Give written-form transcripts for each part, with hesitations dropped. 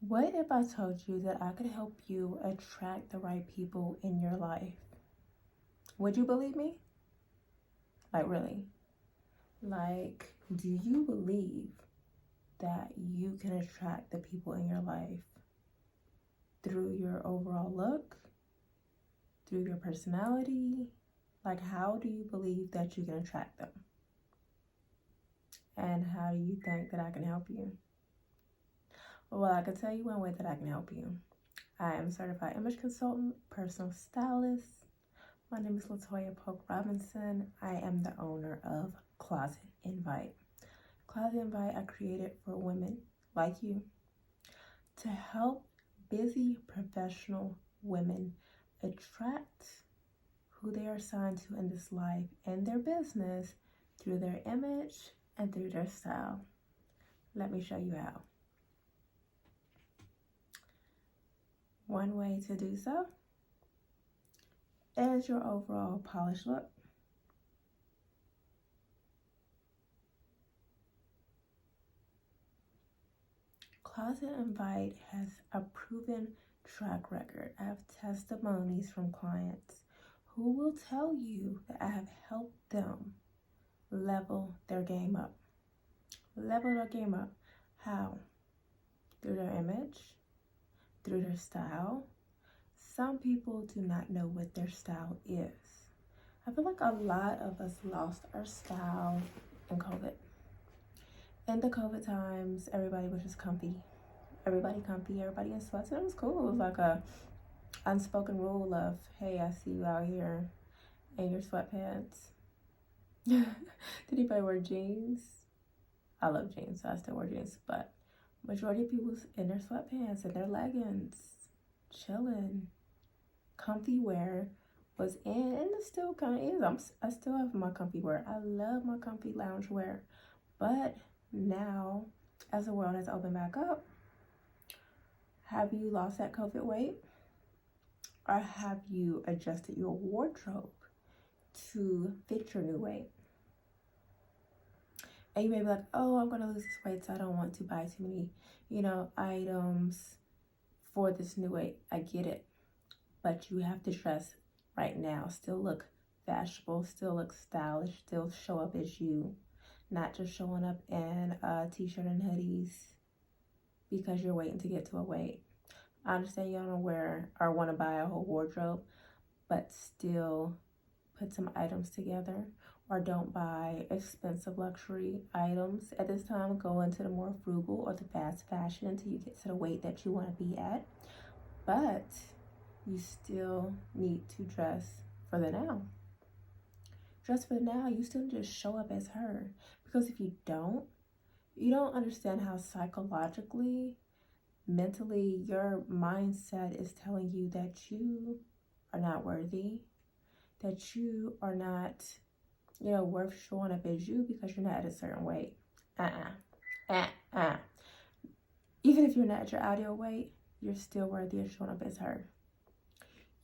What if I told you that I could help you attract the right people in your life? Would you believe me? Like, really? Like, do you believe that you can attract the people in your life through your overall look, through your personality? Like, how do you believe that you can attract them? And how do you think that I can help you? Well, I can tell you one way that I can help you. I am a certified image consultant, personal stylist. My name is LaToya Polk Robinson. I am the owner of Closet Invite. Closet Invite I created for women like you to help busy professional women attract who they are assigned to in this life and their business through their image and through their style. Let me show you how. One way to do so is your overall polished look. Closet Invite has a proven track record. I have testimonies from clients who will tell you that I have helped them level their game up. Level their game up. How? Through their image, through their style. Some people do not know what their style is. I feel like a lot of us lost our style in COVID. In the COVID times, everybody was just comfy. Everybody in sweats, and it was cool. It was like a unspoken rule of, hey, I see you out here in your sweatpants. Did anybody wear jeans? I love jeans, so I still wear jeans, but majority of people in their sweatpants and their leggings, chilling. Comfy wear was in, and it still kind of is. I still have my comfy wear. I love my comfy lounge wear, but now, as the world has opened back up, have you lost that COVID weight? Or have you adjusted your wardrobe to fit your new weight? And you may be like, oh, I'm gonna lose this weight, so I don't want to buy too many, items for this new weight. I get it. But you have to dress right now. Still look fashionable, still look stylish, still show up as you. Not just showing up in a t-shirt and hoodies because you're waiting to get to a weight. I understand you don't wear or want to buy a whole wardrobe, but still put some items together, or don't buy expensive luxury items at this time. Go into the more frugal or the fast fashion until you get to the weight that you want to be at. But you still need to dress for the now. Dress for the now. You still need to show up as her. Because if you don't understand how psychologically, mentally, your mindset is telling you that you are not worthy, that you are not, worth showing up as you because you're not at a certain weight. Even if you're not at your ideal weight, you're still worthy of showing up as her.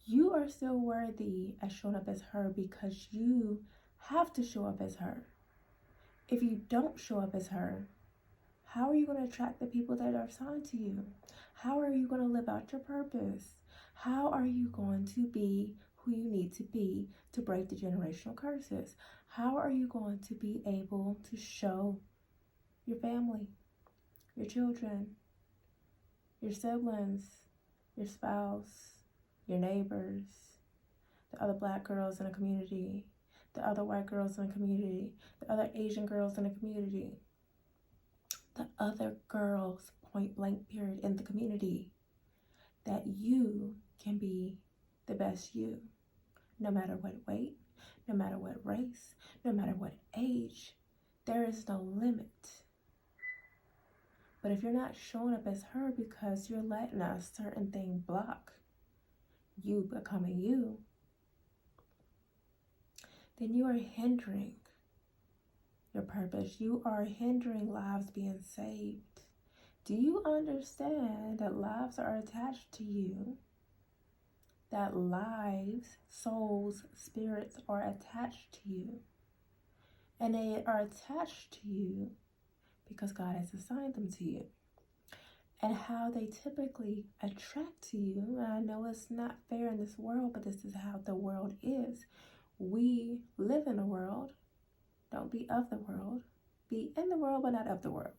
You are still worthy of showing up as her because you have to show up as her. If you don't show up as her, how are you going to attract the people that are assigned to you? How are you going to live out your purpose? How are you going to be who you need to be to break the generational curses? How are you going to be able to show your family, your children, your siblings, your spouse, your neighbors, the other Black girls in the community, the other white girls in the community, the other Asian girls in the community, the other girls, point blank period, in the community, that you can be the best you, no matter what weight, no matter what race, no matter what age. There is no limit. But if you're not showing up as her because you're letting a certain thing block you becoming you, then you are hindering your purpose. You are hindering lives being saved. Do you understand that lives are attached to you? That lives, souls, spirits are attached to you. And they are attached to you because God has assigned them to you. and how they typically attract to you. And I know it's not fair in this world, but this is how the world is. We live in the world. Don't be of the world. Be in the world, but not of the world.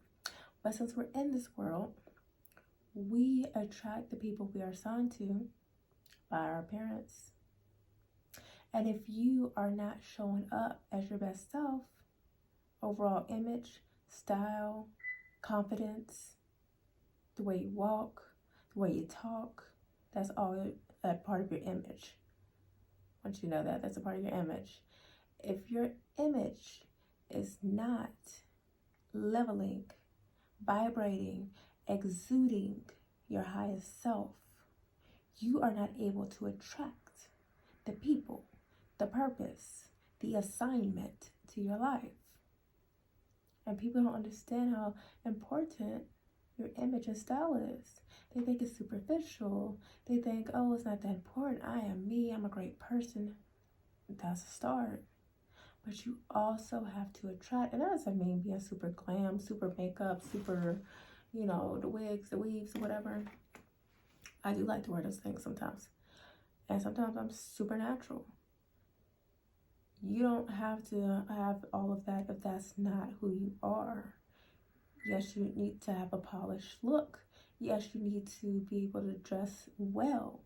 But since we're in this world, we attract the people we are assigned to by our appearance. And if you are not showing up as your best self, overall image, style, confidence, the way you walk, the way you talk, that's all a part of your image. Once you know that, that's a part of your image. If your image is not leveling, vibrating, exuding your highest self, you are not able to attract the people, the purpose, the assignment to your life. And people don't understand how important your image and style is. They think it's superficial. They think, oh, it's not that important. I am me. I'm a great person. That's a start. But you also have to attract, and that doesn't mean being super glam, super makeup, super, the wigs, the weaves, whatever. I do like to wear those things sometimes. And sometimes I'm super natural. You don't have to have all of that if that's not who you are. Yes, you need to have a polished look. Yes, you need to be able to dress well.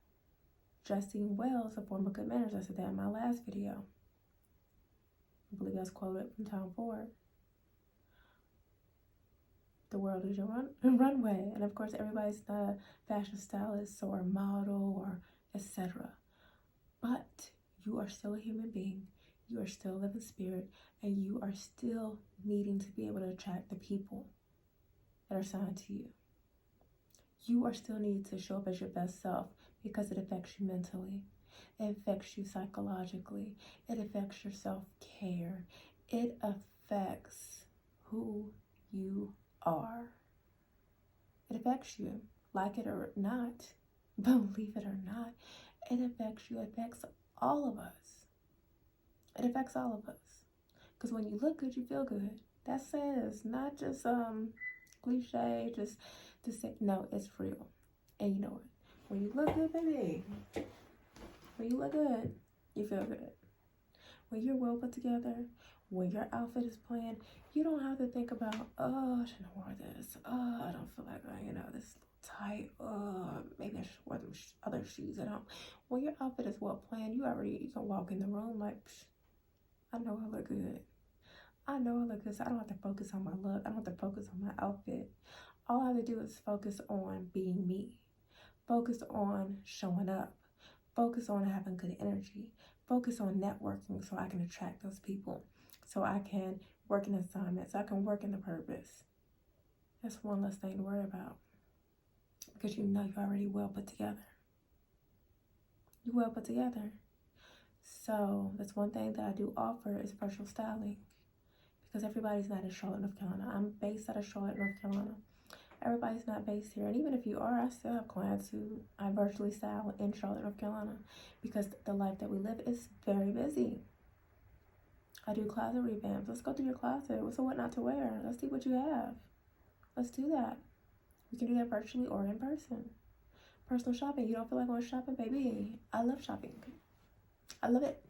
Dressing well is a form of good manners. I said that in my last video. I believe that's quoted from Tom Ford. The world is your runway. And of course, everybody's not a fashion stylist or a model or etc. But you are still a human being. You are still a living spirit. And you are still needing to be able to attract the people that are assigned to you. You are still needing to show up as your best self because it affects you mentally. It affects you psychologically. It affects your self-care. It affects who you are. It affects you, like it or not, believe it or not. It affects you. It affects all of us. It affects all of us. Because when you look good, you feel good. That's it. It's not just cliche, just to say, no, it's real. And you know what? When you look good, baby, when you look good, you feel good. When you're well put together, when your outfit is planned, you don't have to think about, oh, I shouldn't have worn this. Oh, I don't feel like, this tight. Oh, maybe I should wear them other shoes at home. When your outfit is well planned, you can walk in the room like, I know I look good. I know I look good, so I don't have to focus on my look. I don't have to focus on my outfit. All I have to do is focus on being me. Focus on showing up. Focus on having good energy. Focus on networking so I can attract those people. So I can work in assignments. So I can work in the purpose. That's one less thing to worry about. Because you know you're already well put together. You're well put together. So that's one thing that I do offer is virtual styling. Because everybody's not in Charlotte, North Carolina. I'm based out of Charlotte, North Carolina. Everybody's not based here. And even if you are, I still have clients who I virtually style in Charlotte, North Carolina. Because the life that we live is very busy. I do closet revamps. Let's go through your closet. What's what not to wear? Let's see what you have. Let's do that. We can do that virtually or in person. Personal shopping. You don't feel like going shopping? Baby, I love shopping. I love it.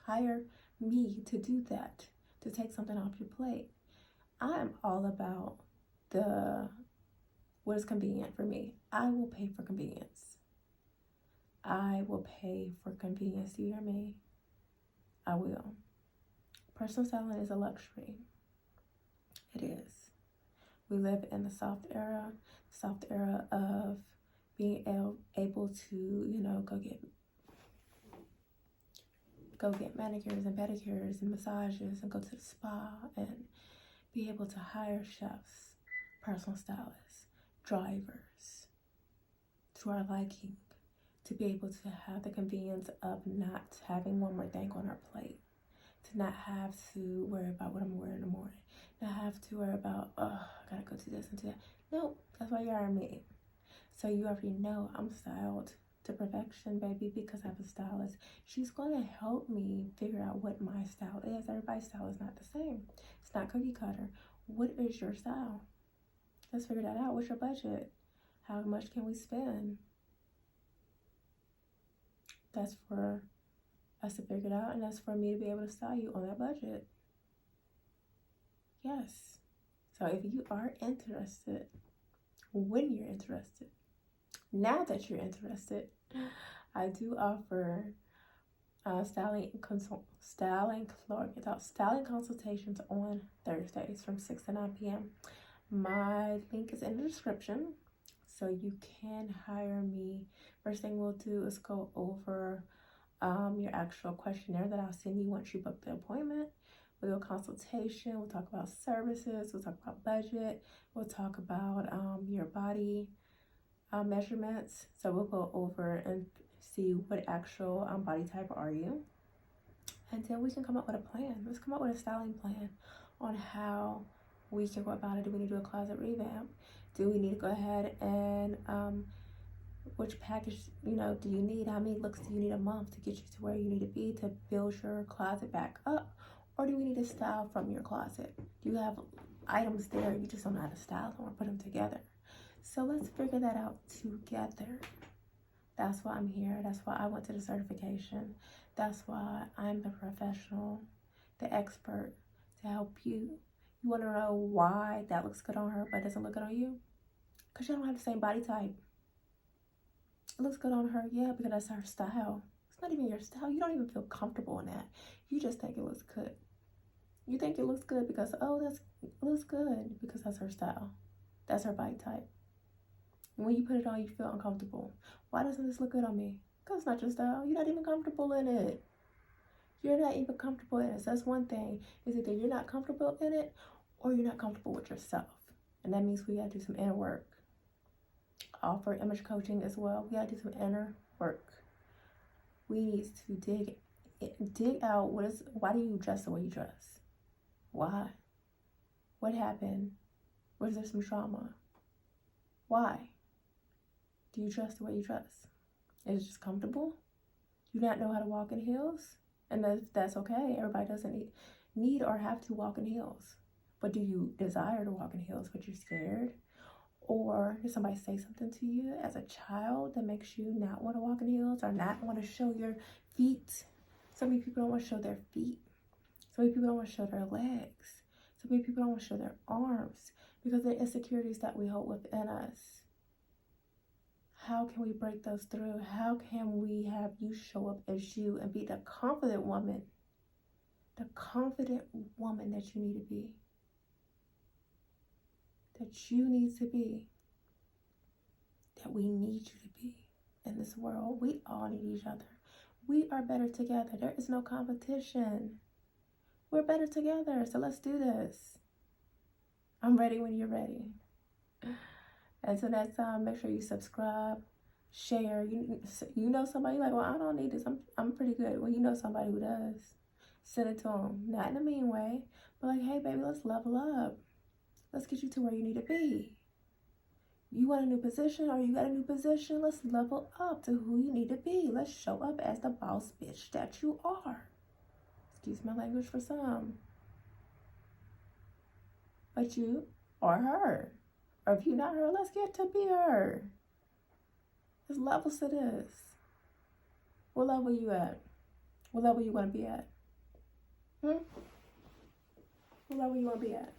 Hire me to do that. To take something off your plate. I am all about what is convenient for me. I will pay for convenience. I will pay for convenience. Do you hear me? I will. Personal styling is a luxury. It is. We live in the soft era of being able to, go get manicures and pedicures and massages and go to the spa and be able to hire chefs, personal stylists, drivers to our liking, to be able to have the convenience of not having one more thing on our plate, to not have to worry about what I'm gonna wear in the morning, not have to worry about, I gotta go to this and to that. No, that's why you are me. So you already know I'm styled to perfection, baby, because I have a stylist. She's gonna help me figure out what my style is. Everybody's style is not the same. It's not cookie cutter. What is your style? Let's figure that out. What's your budget? How much can we spend? That's for us to figure it out, and that's for me to be able to style you on that budget. Yes. So if you are interested, when you're interested, now that you're interested, I do offer styling consultations on Thursdays from 6 to 9 p.m. My link is in the description, so you can hire me. First thing we'll do is go over your actual questionnaire that I'll send you once you book the appointment. We'll do a consultation. We'll talk about services. We'll talk about budget. We'll talk about your body measurements. So we'll go over and see what actual body type are you. And then we can come up with a plan. Let's come up with a styling plan on how we can go about it. Do we need to do a closet revamp? Do we need to go ahead and which package, do you need? How many looks do you need a month to get you to where you need to be to build your closet back up? Or do we need to style from your closet? Do you have items there, you just don't know how to style them or put them together? So let's figure that out together. That's why I'm here. That's why I went to the certification. That's why I'm the professional, the expert to help you. You want to know why that looks good on her but doesn't look good on you? Because you don't have the same body type. It looks good on her, yeah, because that's her style. It's not even your style. You don't even feel comfortable in that. You just think it looks good. You think it looks good because, it looks good because that's her style. That's her body type. And when you put it on, you feel uncomfortable. Why doesn't this look good on me? Because it's not your style. You're not even comfortable in it. You're not even comfortable in it. So that's one thing. Is either you're not comfortable in it or you're not comfortable with yourself. And that means we got to do some inner work. I offer image coaching as well. We got to do some inner work. We need to dig out why do you dress the way you dress? Why? What happened? Was there some trauma? Why do you dress the way you dress? Is it just comfortable? You not know how to walk in heels? And that's okay. Everybody doesn't need or have to walk in heels. But do you desire to walk in heels but you're scared? Or did somebody say something to you as a child that makes you not want to walk in heels or not want to show your feet? So many people don't want to show their feet. So many people don't want to show their legs. So many people don't want to show their arms because of the insecurities that we hold within us. How can we break those through? How can we have you show up as you and be the confident woman that you need to be? That you need to be, that we need you to be in this world. We all need each other. We are better together. There is no competition. We're better together, so let's do this. I'm ready when you're ready. Until next time, make sure you subscribe, share. You know somebody like, well, I don't need this. I'm pretty good. Well, you know somebody who does. Send it to them. Not in a mean way, but like, hey, baby, let's level up. Let's get you to where you need to be. You want a new position or you got a new position? Let's level up to who you need to be. Let's show up as the boss bitch that you are. Excuse my language for some. But you are her. Or if you're not her, let's get to be her. There's levels to this. What level you at? What level you want to be at? What level you want to be at?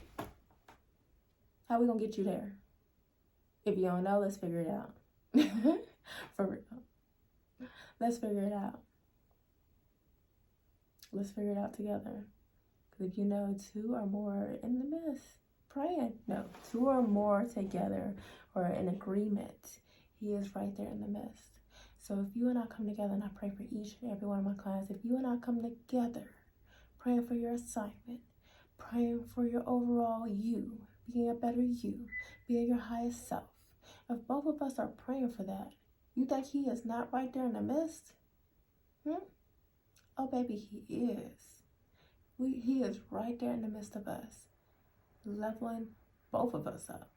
How we gonna get you there? If you don't know, let's figure it out. For real. Let's figure it out. Let's figure it out together. Because if you know two or more in the midst, praying. No, two or more together or in agreement, he is right there in the midst. So if you and I come together, and I pray for each and every one of my clients, if you and I come together, praying for your assignment, praying for your overall you, being a better you, being your highest self. If both of us are praying for that, you think he is not right there in the midst? Oh, baby, he is. He is right there in the midst of us, leveling both of us up.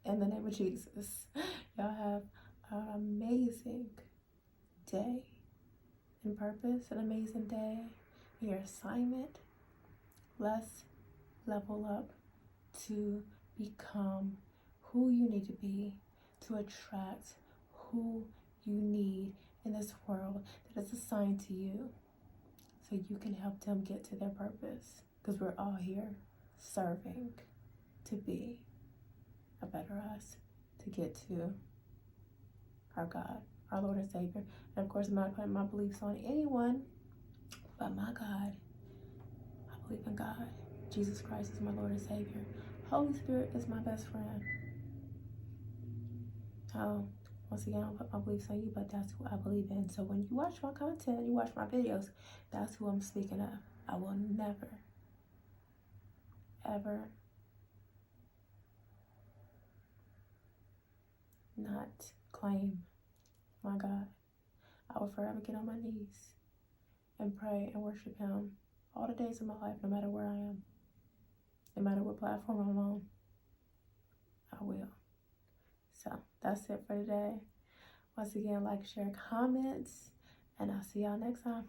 In the name of Jesus, y'all have an amazing day in purpose, an amazing day in your assignment. Let's level up to become who you need to be to attract who you need in this world that is assigned to you, so you can help them get to their purpose. Because we're all here serving to be a better us, to get to our God, our Lord and Savior. And of course, I'm not putting my beliefs on anyone but my God. I believe in God. Jesus Christ is my Lord and Savior. Holy Spirit is my best friend. So, once again, I don't put my beliefs on you, but that's who I believe in. So when you watch my content, you watch my videos, that's who I'm speaking of. I will never, ever not claim my God. I will forever get on my knees and pray and worship Him all the days of my life, no matter where I am, no matter what platform I'm on. I will. So that's it for today. Once again, like, share, comments, and I'll see y'all next time.